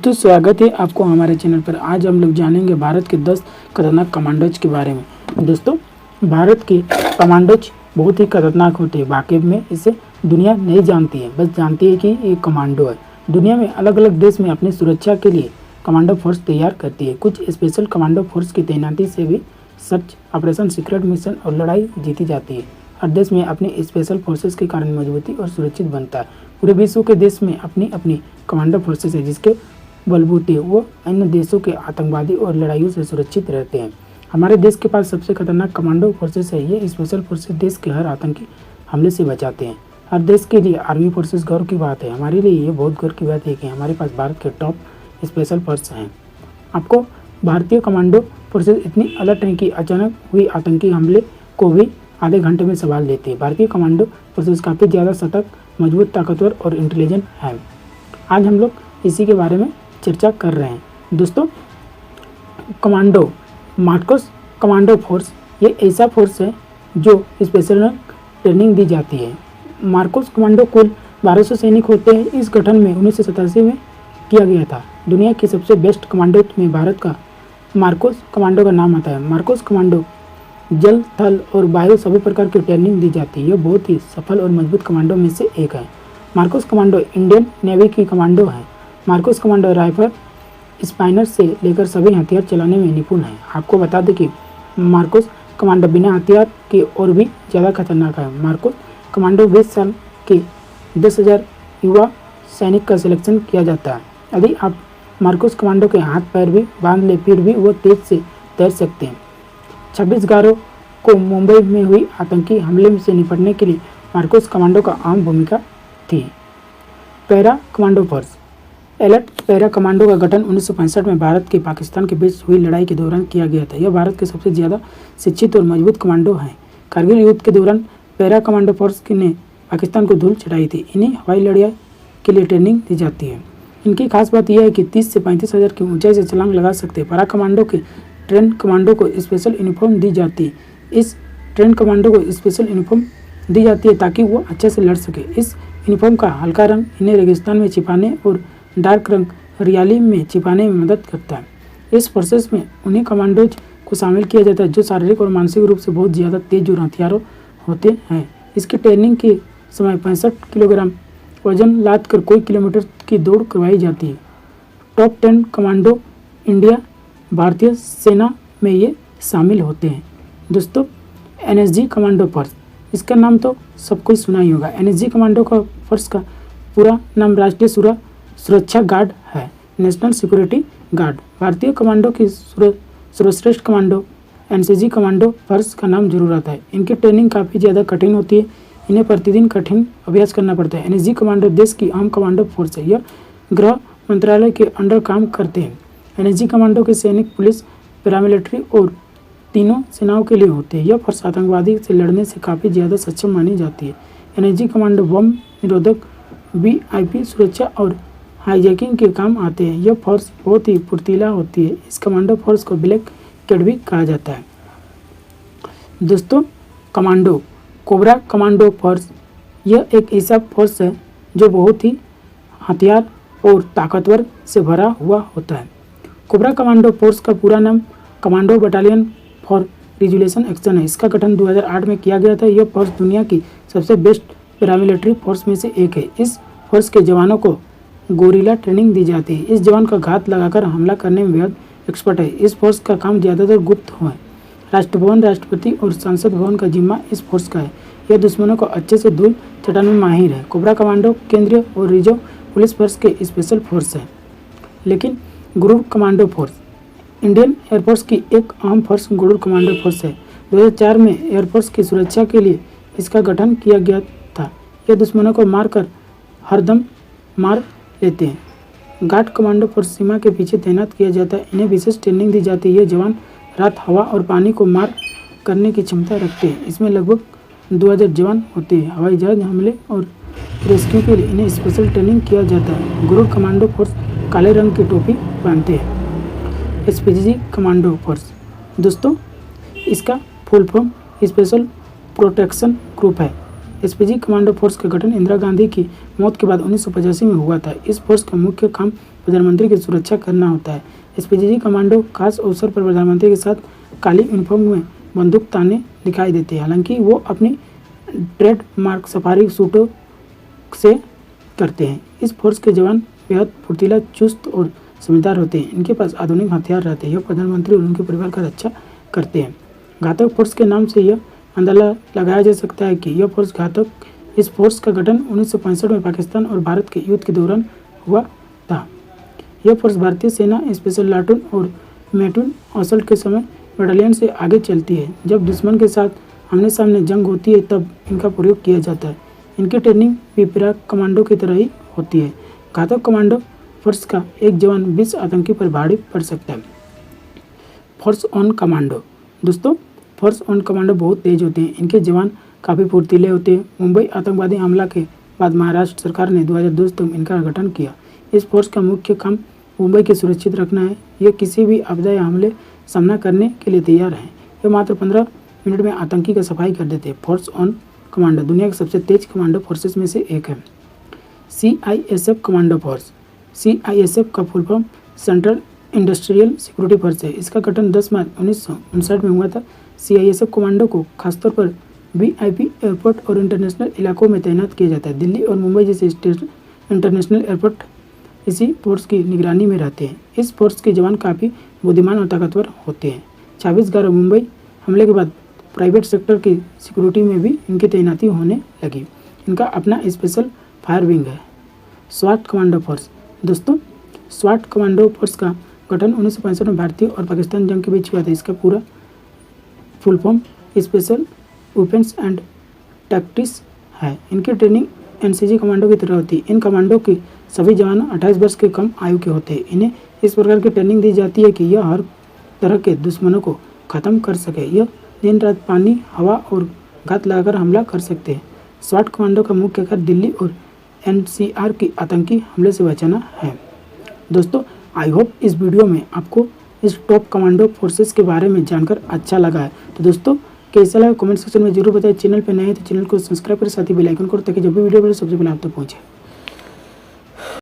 दोस्तों स्वागत है आपको हमारे चैनल पर। आज हम लोग जानेंगे भारत के 10 खतरनाक कमांडोज के बारे में। दोस्तों भारत के कमांडोज बहुत ही खतरनाक होते हैं। वाकई में इसे दुनिया नहीं जानती है, बस जानती है कि ये कमांडो है। दुनिया में अलग अलग देश में अपनी सुरक्षा के लिए कमांडो फोर्स तैयार करती है। कुछ स्पेशल कमांडो फोर्स की तैनाती से भी सर्च ऑपरेशन, सीक्रेट मिशन और लड़ाई जीती जाती है। हर देश में अपनी स्पेशल फोर्सेस के कारण मजबूती और सुरक्षित बनता है। पूरे विश्व के देश में अपनी अपनी कमांडो फोर्सेस है, जिसके बलबूते वो अन्य देशों के आतंकवादी और लड़ाइयों से सुरक्षित रहते हैं। हमारे देश के पास सबसे खतरनाक कमांडो फोर्सेस है। ये स्पेशल फोर्सेस देश के हर आतंकी हमले से बचाते हैं। हर देश के लिए आर्मी फोर्सेस गर्व की बात है। हमारे लिए ये बहुत गर्व की बात है कि हमारे पास भारत के टॉप स्पेशल फोर्स हैं। आपको भारतीय कमांडो फोर्सेस इतनी अलर्ट हैं कि अचानक हुई आतंकी हमले को भी आधे घंटे में संभाल लेती है। भारतीय कमांडो फोर्सेस काफ़ी ज़्यादा सतर्क, मजबूत, ताकतवर और इंटेलिजेंट है। आज हम लोग इसी के बारे में चर्चा कर रहे हैं। दोस्तों कमांडो, मार्कोस कमांडो फोर्स ये ऐसा फोर्स है जो स्पेशल ट्रेनिंग दी जाती है। मार्कोस कमांडो कुल 1200 सैनिक होते हैं। इस गठन में 1987 में किया गया था। दुनिया के सबसे बेस्ट कमांडो में भारत का मार्कोस कमांडो का नाम आता है। मार्कोस कमांडो जल, थल और वायु सभी प्रकार की ट्रेनिंग दी जाती है। यह बहुत ही सफल और मजबूत कमांडो में से एक है। मार्कोस कमांडो इंडियन नेवी की कमांडो है। मार्कोस कमांडो राइफल, स्पाइनर से लेकर सभी हथियार चलाने में निपुण है। आपको बता दें कि मार्कोस कमांडो बिना हथियार के और भी ज़्यादा खतरनाक है। मार्कोस कमांडो 20 साल के 10,000 युवा सैनिक का सिलेक्शन किया जाता है। यदि आप मार्कोस कमांडो के हाथ पैर भी बांध ले, फिर भी वो तेज से तैर सकते हैं। 26/11 को मुंबई में हुई आतंकी हमले से निपटने के लिए मार्कोस कमांडो का अहम भूमिका थी। Para commando force, alert para commando का गठन 1965 में भारत के पाकिस्तान के बीच हुई लड़ाई के दौरान किया गया था। यह भारत के सबसे ज़्यादा शिक्षित और मजबूत कमांडो हैं। कारगिल युद्ध के दौरान पैरा कमांडो फोर्स ने पाकिस्तान को धूल चढ़ाई थी। इन्हें हवाई लड़ाई के लिए ट्रेनिंग दी जाती है। इनकी खास बात यह है कि 30 से 35 हज़ार की ऊंचाई से छलांग लगा सकते हैं। पैरा कमांडो के ट्रेन कमांडो को स्पेशल यूनिफॉर्म दी जाती है। इस ट्रेन कमांडो को स्पेशल यूनिफॉर्म दी जाती है ताकि वो अच्छे से लड़ सके। इस यूनिफॉर्म का हल्का रंग इन्हें रेगिस्तान में छिपाने और डार्क रंग हरियाली में छिपाने में मदद करता है। इस प्रोसेस में उन्हीं कमांडोज को शामिल किया जाता है जो शारीरिक और मानसिक रूप से बहुत ज़्यादा तेज और हथियारों होते हैं। इसकी ट्रेनिंग के समय 65 किलोग्राम वजन लाद कर कोई किलोमीटर की दौड़ करवाई जाती है। टॉप 10 कमांडो इंडिया भारतीय सेना में ये शामिल होते हैं। दोस्तों एनएसजी कमांडो फोर्स, इसका नाम तो सबको सुना ही होगा। एनएसजी कमांडो का फोर्स का पूरा नाम राष्ट्रीय सुरक्षा गार्ड है, नेशनल सिक्योरिटी गार्ड। भारतीय कमांडो की सर्वश्रेष्ठ कमांडो एनएसजी कमांडो फोर्स का नाम जरूर आता है। इनकी ट्रेनिंग काफ़ी ज़्यादा कठिन होती है। इन्हें प्रतिदिन कठिन अभ्यास करना पड़ता है। एनएसजी कमांडो देश की अहम कमांडो फोर्स है। यह गृह मंत्रालय के अंडर काम करते हैं। एनएसजी कमांडो के सैनिक, पुलिस, पैरामिलिट्री और तीनों सेनाओं के लिए होते हैं। यह फोर्स आतंकवादी से लड़ने से काफ़ी ज़्यादा सक्षम मानी जाती है। एनएसजी कमांडो बम निरोधक, वीआईपी सुरक्षा और हाईजैकिंग के काम आते हैं। यह फोर्स बहुत ही फुर्तीला होती है। इस कमांडो फोर्स को ब्लैक कैट भी कहा जाता है। दोस्तों कमांडो, कोबरा कमांडो फोर्स, यह एक ऐसा फोर्स है जो बहुत ही हथियार और ताकतवर से भरा हुआ होता है। कोबरा कमांडो फोर्स का पूरा नाम commando battalion for resolution action है। इसका गठन 2008 में किया गया था। यह फोर्स दुनिया की सबसे बेस्ट पैरामिलिट्री फोर्स में से एक है। इस फोर्स के जवानों को गोरिल्ला ट्रेनिंग दी जाती है। इस जवान का घात लगाकर हमला करने में बेहद एक्सपर्ट है। इस फोर्स का काम ज़्यादातर गुप्त है। राष्ट्रभवन, राष्ट्रपति और संसद भवन का जिम्मा इस फोर्स का है। यह दुश्मनों को अच्छे से धूल चटाने में माहिर है। कोबरा कमांडो केंद्रीय और रिजर्व पुलिस फोर्स के स्पेशल फोर्स है। लेकिन Garud commando force Indian air force की एक अहम फोर्स गरुड़ कमांडो फोर्स है। 2004 में एयरफोर्स की सुरक्षा के लिए इसका गठन किया गया था। यह दुश्मनों को मारकर हरदम मार लेते हैं। गार्ड कमांडो फोर्स सीमा के पीछे तैनात किया जाता है। इन्हें विशेष ट्रेनिंग दी जाती है। ये जवान रात, हवा और पानी को मार करने की क्षमता रखते हैं। इसमें लगभग 2000 जवान होते हैं। हवाई जहाज हमले और रेस्क्यू के लिए इन्हें स्पेशल ट्रेनिंग किया जाता है। गरुड़ कमांडो फोर्स काले रंग की टोपी पहनते हैं। एसपीजी कमांडो फोर्स, दोस्तों इसका full form special protection group है। एसपीजी कमांडो फोर्स का गठन इंदिरा गांधी की मौत के बाद 1985 में हुआ था। इस फोर्स का मुख्य काम प्रधानमंत्री की सुरक्षा करना होता है। एसपीजी कमांडो खास अवसर पर प्रधानमंत्री के साथ काली यूनिफॉर्म में बंदूक ताने दिखाई देते हैं। हालांकि वो अपनी ट्रेडमार्क सफारी सूटों से करते हैं। इस फोर्स के जवान बेहद फुर्तीला, चुस्त और समझदार होते हैं। इनके पास आधुनिक हथियार रहते हैं। यह प्रधानमंत्री और उनके परिवार का रक्षा करते हैं। घातक फोर्स के नाम से यह अंदाजा लगाया जा सकता है कि यह फोर्स घातक। इस फोर्स का गठन 1965 में पाकिस्तान और भारत के युद्ध के दौरान हुआ था। यह फोर्स भारतीय सेना स्पेशल लाटून और मेटून असल्ट के समय बटालियन से आगे चलती है। जब दुश्मन के साथ आमने सामने जंग होती है तब इनका प्रयोग किया जाता है। इनकी ट्रेनिंग भी पराग कमांडो की तरह ही होती है। घातक कमांडो फोर्स का एक जवान 20 आतंकी पर भारी पड़ सकता है। Force on commando. दोस्तों, फोर्स ऑन कमांडो बहुत तेज होते हैं। इनके जवान काफ़ी फुर्तीले होते हैं। मुंबई आतंकवादी हमला के बाद महाराष्ट्र सरकार ने 2002 तक इनका गठन किया। इस फोर्स का मुख्य काम मुंबई के सुरक्षित रखना है। यह किसी भी आपदा या हमले सामना करने के लिए तैयार है। यह मात्र 15 मिनट में आतंकी का सफाई कर देते हैं। फोर्स ऑन कमांडो दुनिया के सबसे तेज कमांडो फोर्सेस में से एक है। CISF commando force. CISF का full form central industrial security force है। इसका गठन 10 मार्च 1959 में हुआ था। CISF कमांडो को खासतौर पर VIP एयरपोर्ट और इंटरनेशनल इलाकों में तैनात किया जाता है। दिल्ली और मुंबई जैसे इंटरनेशनल एयरपोर्ट इसी फोर्स की निगरानी में रहते हैं। इस फोर्स के जवान काफ़ी बुद्धिमान और ताकतवर होते हैं। 26/11 मुंबई हमले के बाद प्राइवेट सेक्टर की सिक्योरिटी में भी इनकी तैनाती होने लगी। इनका अपना स्पेशल फायर विंग है। स्वाट कमांडो फोर्स। दोस्तों, स्वाट कमांडो फोर्स का गठन 1965 में भारतीय और पाकिस्तान जंग के बीच हुआ था। इसका पूरा full form special weapons and tactics है। इनकी ट्रेनिंग NCG कमांडो की तरह होती है। इन कमांडो के सभी जवान 28 वर्ष के कम आयु के होते हैं। इन्हें इस प्रकार की ट्रेनिंग दी जाती है कि यह हर तरह के दुश्मनों को ख़त्म कर सके। यह दिन रात पानी, हवा और घात लगाकर हमला कर सकते हैं। स्वाट कमांडो का मुख्य कार्य दिल्ली और NCR की आतंकी हमले से बचाना है। दोस्तों, आई होप इस वीडियो में आपको इस टॉप कमांडो फोर्सेस के बारे में जानकर अच्छा लगा है। तो दोस्तों, कैसा लगा कमेंट सेक्शन में जरूर बताएं। चैनल पर नए हैं तो चैनल को सब्सक्राइब करें, साथ ही बेल आइकन को, ताकि जब भी वीडियो बने सबसे पहले आप तक पहुंचे।